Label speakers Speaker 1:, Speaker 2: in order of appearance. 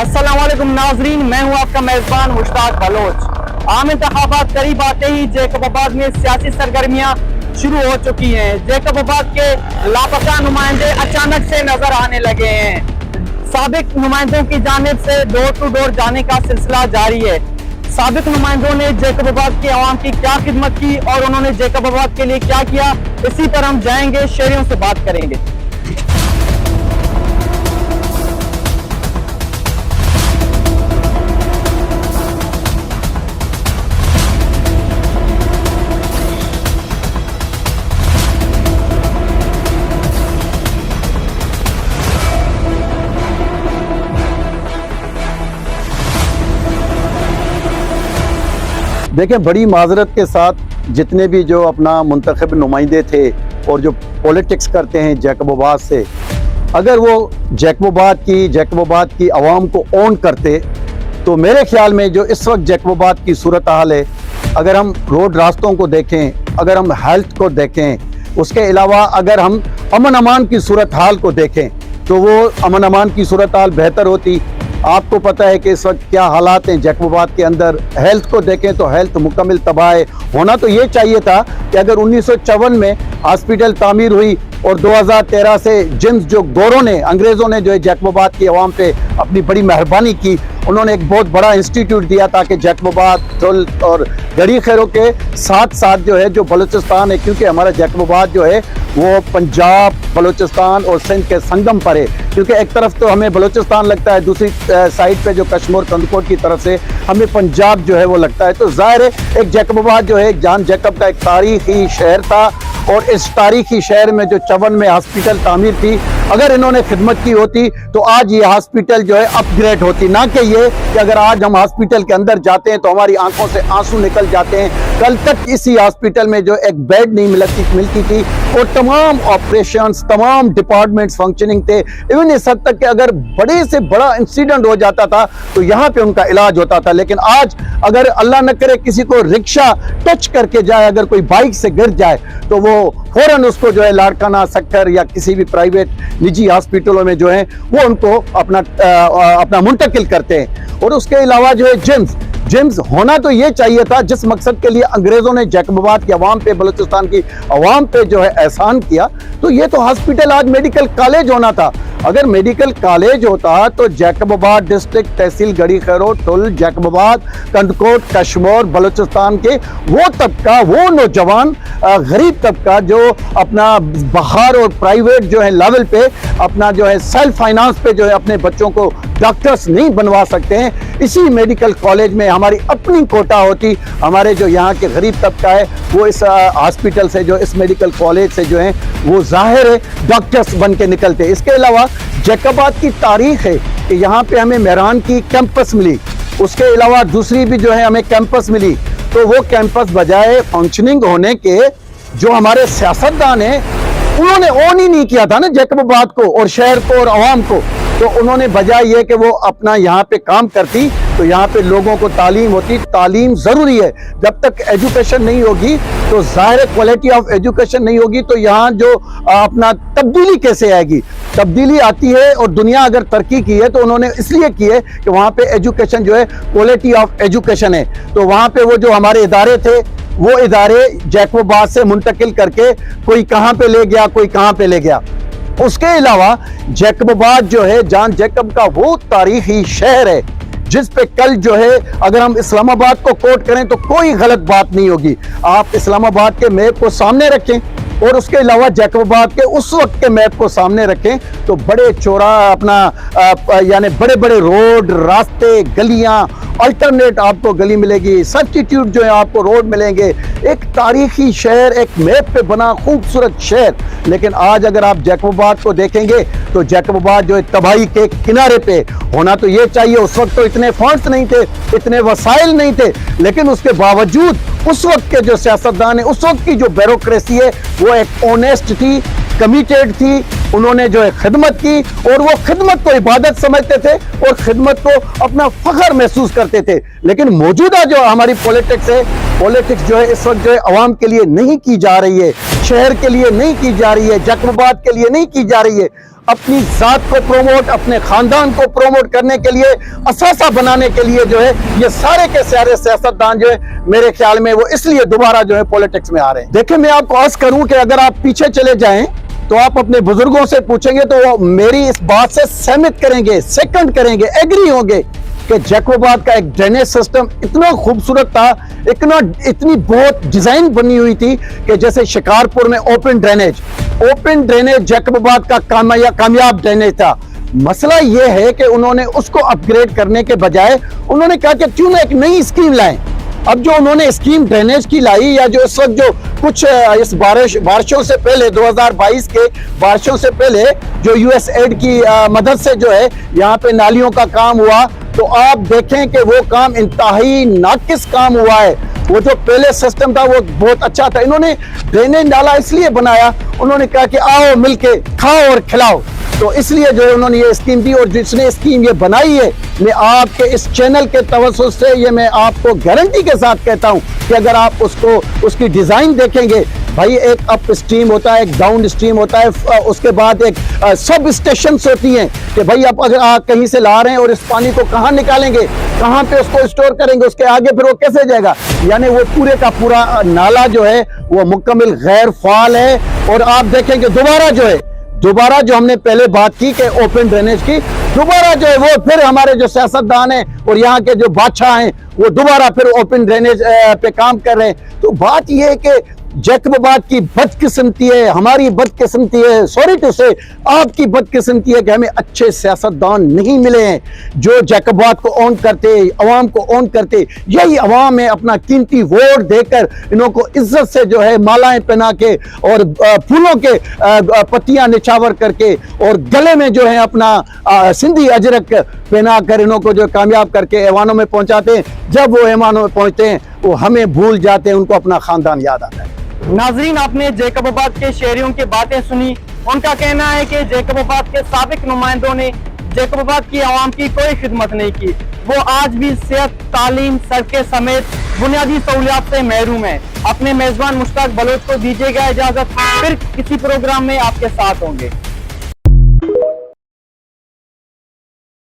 Speaker 1: अस्सलाम वालेकुम नाजरीन, मैं हूं आपका मेजबान मुश्ताक बलोच। आम इंतखाबात करीब आते ही जैकबाबाद में सियासी सरगर्मियां शुरू हो चुकी हैं। जैकबाबाद के लापता नुमाइंदे अचानक से नजर आने लगे हैं। साबिक नुमाइंदों की जानिब से डोर टू डोर जाने का सिलसिला जारी है। साबिक नुमाइंदों ने जैकबाबाद की आवाम की क्या खिदमत की और उन्होंने जैकबाबाद के लिए क्या किया, इसी पर हम जाएंगे, शहरियों से बात करेंगे।
Speaker 2: देखें, बड़ी माजरत के साथ जितने भी जो अपना मुंतखब नुमाइंदे थे और जो पॉलिटिक्स करते हैं जैकबाबाद से, अगर वो जैकबाबाद की आवाम को ओन करते तो मेरे ख्याल में जो इस वक्त जैकबाबाद की सूरत हाल है, अगर हम रोड रास्तों को देखें, अगर हम हेल्थ को देखें, उसके अलावा अगर हम अमन अमान की सूरत हाल को देखें तो वो अमन अमान की सूरत हाल बेहतर होती। आपको पता है कि इस वक्त क्या हालात हैं जैकबाबाद के अंदर। हेल्थ को देखें तो हेल्थ मुकम्मल तबाह है। होना तो ये चाहिए था कि अगर 1954 में हॉस्पिटल तामीर हुई और 2013 से जिम्स जो गोरों ने, अंग्रेज़ों ने जो है जैकबाबाद की आवाम पे अपनी बड़ी मेहरबानी की, उन्होंने एक बहुत बड़ा इंस्टीट्यूट दिया ताकि जैकबाबाद तुल और गड़ी खैरों के साथ साथ जो है जो बलूचिस्तान है, क्योंकि हमारा जैकबाबाद जो है वो पंजाब, बलूचिस्तान और सिंध के संगम पर है। क्योंकि एक तरफ तो हमें बलूचिस्तान लगता है, दूसरी साइड पे जो कश्मीर कंदकोट की तरफ से हमें पंजाब जो है वो लगता है। तो जाहिर है एक जैकबाबाद जो है जान जैकब का एक तारीखी शहर था और इस तारीखी शहर में जो 54 में हॉस्पिटल तामीर थी, अगर इन्होंने खिदमत की होती तो आज ये हॉस्पिटल जो है अपग्रेड होती। ना कि ये कि अगर आज हम हॉस्पिटल के अंदर जाते हैं तो हमारी आंखों से आंसू निकल जाते हैं। कल तक इसी हॉस्पिटल में जो एक बेड नहीं मिलती थी और तमाम ऑपरेशंस, तमाम डिपार्टमेंट्स फंक्शनिंग थे। इवन इस हद तक कि अगर बड़े से बड़ा इंसिडेंट हो जाता था तो यहाँ पे उनका इलाज होता था। लेकिन आज अगर अल्लाह न करे किसी को रिक्शा टच करके जाए, अगर कोई बाइक से गिर जाए तो वो फौरन उसको जो है लाड़काना सेक्टर या किसी भी प्राइवेट निजी हॉस्पिटलों में जो है वो उनको अपना मुंतकिल करते हैं। और उसके अलावा जो है जिम्स होना तो ये चाहिए था जिस मकसद के लिए अंग्रेजों ने जैकबाबाद की आवाम पे, बलूचिस्तान की आवाम पे जो है एहसान किया, तो ये तो हॉस्पिटल आज मेडिकल कॉलेज होना था। अगर मेडिकल कॉलेज होता तो जैकबाबाद डिस्ट्रिक्ट, तहसील गड़ी खैरो, तुल, जैकबाबाद, कंदकोट, कश्मीर, बलूचिस्तान के वो तबका, वो नौजवान गरीब तबका जो अपना बाहर और प्राइवेट जो है लेवल पे अपना जो है सेल्फ फाइनेंस पे जो है अपने बच्चों को डॉक्टर्स नहीं बनवा सकते हैं, इसी मेडिकल कॉलेज में हमारी अपनी कोटा होती। हमारे जो यहाँ के गरीब तबका है वो इस हॉस्पिटल से, जो इस मेडिकल कॉलेज से जो है वो जाहिर है डॉक्टर्स बन के निकलते। इसके अलावा जैकबाबाद की तारीख है कि यहाँ पे हमें मेहरान की कैंपस मिली, उसके अलावा दूसरी भी जो है हमें कैंपस मिली। तो वो कैंपस बजाय फंक्शनिंग होने के जो हमारे सियासतदान हैं उन्होंने ऑन ही नहीं किया था ना जैकबाबाद को और शहर को और आवाम को। तो उन्होंने बजाय ये कि वो अपना यहाँ पे काम करती तो यहाँ पे लोगों को तालीम होती। तालीम ज़रूरी है, जब तक एजुकेशन नहीं होगी तो ज़ाहिर क्वालिटी ऑफ एजुकेशन नहीं होगी तो यहाँ जो अपना तब्दीली कैसे आएगी। तब्दीली आती है और दुनिया अगर तरक्की की है तो उन्होंने इसलिए की है कि वहाँ पे एजुकेशन जो है क्वालिटी ऑफ एजुकेशन है। तो वहाँ पे वो जो हमारे इदारे थे वो इदारे जैकबाबाद से मुंतकिल करके कोई कहाँ पे ले गया, कोई कहाँ पे ले गया। उसके अलावा जैकबाबाद जो है जान जैकब का वो तारीखी शहर है जिस पे कल जो है अगर हम इस्लामाबाद को कोट करें तो कोई गलत बात नहीं होगी। आप इस्लामाबाद के मैप को सामने रखें और उसके अलावा जैकबाबाद के उस वक्त के मैप को सामने रखें तो बड़े चौड़ा अपना यानी बड़े बड़े रोड, रास्ते, गलियां, अल्टरनेट आपको गली मिलेगी, सब्स्टिट्यूट जो है आपको रोड मिलेंगे। एक तारीखी शहर, एक मैप पे बना खूबसूरत शहर। लेकिन आज अगर आप जैकबाबाद को देखेंगे तो जैकबाबाद जो है तबाही के किनारे पे होना तो ये चाहिए। उस वक्त तो इतने फंड्स नहीं थे, इतने वसाइल नहीं थे, लेकिन उसके बावजूद उस वक्त के जो सियासतदान है, उस वक्त की जो ब्यूरोक्रेसी है वो एक ऑनेस्ट थी, कमिटेड थी। उन्होंने जो है खिदमत की और वो खिदमत को इबादत समझते थे और खिदमत को अपना फख्र महसूस करते थे। लेकिन मौजूदा जो हमारी पॉलिटिक्स है, पॉलिटिक्स जो है इस वक्त जो है अवाम के लिए नहीं की जा रही है, शहर के लिए नहीं की जा रही है, जैकबाबाद के लिए नहीं की जा रही है। अपनी ذات को प्रोमोट, अपने खानदान को प्रोमोट करने के लिए, असासा बनाने के लिए जो है ये सारे के सारे सियासतदान जो है मेरे ख्याल में वो इसलिए दोबारा जो है पॉलिटिक्स में आ रहे हैं। देखिए, मैं आपको अर्ज करूं कि अगर आप पीछे चले जाएं तो आप अपने बुजुर्गों से पूछेंगे तो वो मेरी इस बात से सहमत करेंगे, सेकंड करेंगे, एग्री होंगे कि जैकोबाबाद का एक ड्रेनेज सिस्टम इतना खूबसूरत था, इतनी बहुत डिजाइन बनी हुई थी कि जैसे शिकारपुर में ओपन ड्रेनेज जैकोबाबाद का कामयाब ड्रेनेज था। मसला ये है कि उन्होंने उसको अपग्रेड करने के बजाय उन्होंने कहा कि क्यों ना एक नई स्कीम लाएं। अब जो उन्होंने स्कीम ड्रेनेज की लाई, या जो इस वक्त जो कुछ इस बारिशों से पहले 2022 के बारिशों से पहले जो यूएसएड की मदद से जो है यहाँ पे नालियों का काम हुआ, तो आप देखें कि वो काम इंतहाई नाकिस काम हुआ है। वो जो पहले सिस्टम था वो बहुत अच्छा था। इन्होंने ड्रेनेज नाला इसलिए बनाया, उन्होंने कहा कि आओ मिलके खाओ और खिलाओ, तो इसलिए जो है उन्होंने ये स्कीम दी। और जिसने स्कीम ये बनाई है, मैं आपके इस चैनल के तवज्जुह से ये मैं आपको गारंटी के साथ कहता हूं कि अगर आप उसकी डिजाइन देखेंगे, भाई एक अप स्ट्रीम होता है, एक डाउन स्ट्रीम होता है, उसके बाद एक सब स्टेशन होती हैं कि भाई आप अगर आप कहीं से ला रहे हैं और इस पानी को कहाँ निकालेंगे, कहाँ पे उसको स्टोर करेंगे, उसके आगे फिर वो कैसे जाएगा। यानी वो पूरे का पूरा नाला जो है वो मुकम्मल गैर फाल है। और आप देखेंगे दोबारा जो हमने पहले बात की कि ओपन ड्रेनेज की, दोबारा जो है वो फिर हमारे जो सियासतदान हैं और यहाँ के जो बादशाह हैं वो दोबारा फिर ओपन ड्रेनेज पे काम कर रहे हैं। तो बात ये है कि जैकोबाबाद की बदकिस्मती है, हमारी बदकिस्मती है, सॉरी टू से आपकी बदकिस्मती है कि हमें अच्छे सियासतदान नहीं मिले हैं जो जैकोबाबाद को ऑन करते, अवाम को ऑन करते। यही अवाम है अपना कीमती वोट देकर इन्हों को इज्जत से जो है मालाएं पहना के और फूलों के पत्तियां निछावर करके और गले में जो है अपना सिंधी अजरक पहना कर इन्हों को जो कामयाब करके ऐवानों में पहुंचाते हैं। जब वो ऐवानों में पहुंचते हैं वो हमें भूल जाते हैं, उनको अपना खानदान याद आता है।
Speaker 1: नाजरीन, आपने जैकोबाबाद के शहरियों की बातें सुनी। उनका कहना है कि जैकोबाबाद के साबिक नुमाइंदों ने जैकोबाबाद की आवाम की कोई खिदमत नहीं की। वो आज भी सेहत, तालीम, सड़कें समेत बुनियादी सहूलियात से महरूम है। अपने मेजबान मुश्ताक बलोच को दीजिएगा इजाजत, फिर किसी प्रोग्राम में आपके साथ होंगे।